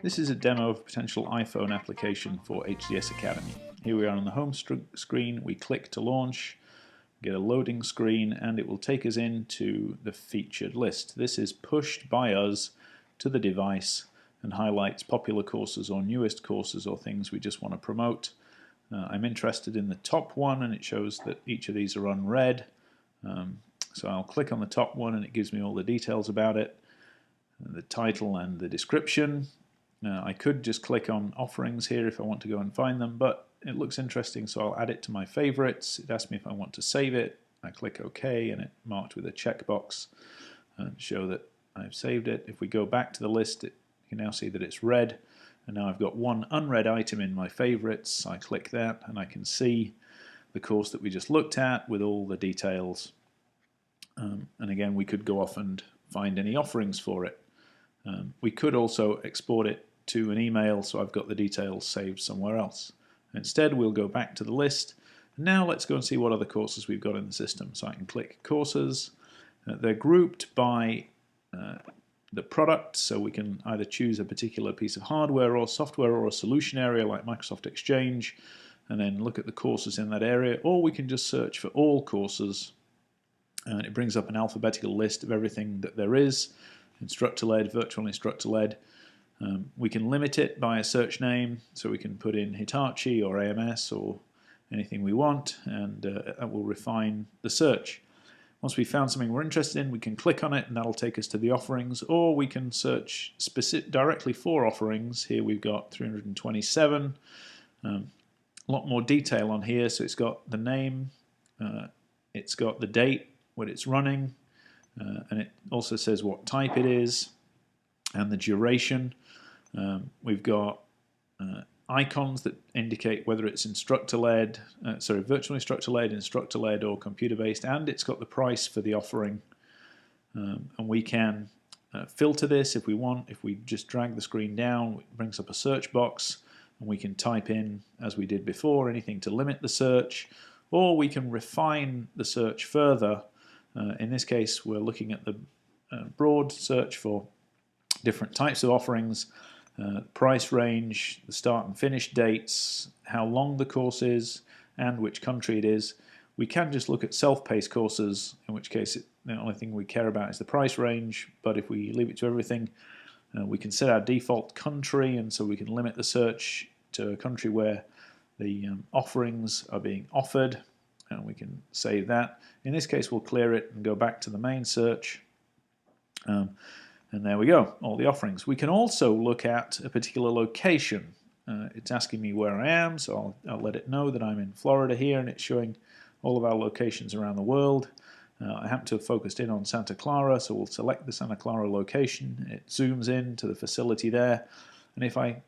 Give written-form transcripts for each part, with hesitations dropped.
This is a demo of a potential iPhone application for HDS Academy. Here we are on the home screen. We click to launch, get a loading screen, and it will take us into the featured list. This is pushed by us to the device and highlights popular courses or newest courses or things we just want to promote. I'm interested in the top one, and it shows that each of these are on red. So I'll click on the top one and it gives me all the details about it, the title and the description. I could just click on offerings here if I want to go and find them, but it looks interesting, so I'll add it to my favorites. It asks me if I want to save it. I click OK, and it marked with a checkbox and show that I've saved it. If we go back to the list, you can now see that it's red, and now I've got one unread item in my favorites. I click that and I can see the course that we just looked at with all the details. And again, we could go off and find any offerings for it. We could also export it to an email, so I've got the details saved somewhere else. Instead, we'll go back to the list. Now let's go and see what other courses we've got in the system. So I can click courses. They're grouped by the product, so we can either choose a particular piece of hardware or software or a solution area like Microsoft Exchange, and then look at the courses in that area, or we can just search for all courses, and it brings up an alphabetical list of everything that there is, instructor-led, virtual instructor-led. We can limit it by a search name, so we can put in Hitachi or AMS or anything we want, and that will refine the search. Once we've found something we're interested in, we can click on it and that'll take us to the offerings, or we can search directly for offerings. Here we've got 327, a lot more detail on here, so it's got the name, it's got the date when it's running, and it also says what type it is and the duration. We've got icons that indicate whether it's instructor-led, virtual instructor-led, or computer-based, and it's got the price for the offering. And we can filter this if we want. If we just drag the screen down, it brings up a search box, and we can type in, as we did before, anything to limit the search, or we can refine the search further. In this case, we're looking at the broad search for different types of offerings, price range, the start and finish dates, how long the course is, and which country it is. We can just look at self-paced courses, in which case the only thing we care about is the price range, but if we leave it to everything, we can set our default country, and so we can limit the search to a country where the offerings are being offered, and we can save that. In this case, we'll clear it and go back to the main search. And there we go, all the offerings. We can also look at a particular location. It's asking me where I am, so I'll let it know that I'm in Florida here, and it's showing all of our locations around the world. I happen to have focused in on Santa Clara, so we'll select the Santa Clara location. It zooms in to the facility there, and if I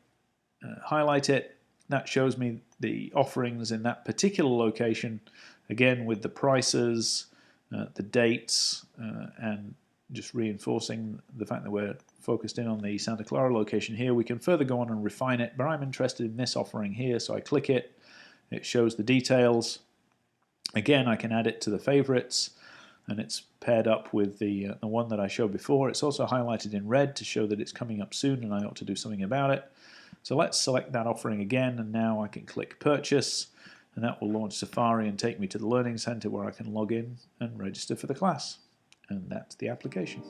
highlight it, that shows me the offerings in that particular location, again with the prices, the dates, and just reinforcing the fact that we're focused in on the Santa Clara location here. We can further go on and refine it, but I'm interested in this offering here, so I click it. It shows the details. Again, I can add it to the favorites, and it's paired up with the one that I showed before. It's also highlighted in red to show that it's coming up soon and I ought to do something about it. So let's select that offering again, and now I can click Purchase, and that will launch Safari and take me to the Learning Center where I can log in and register for the class. And that's the application.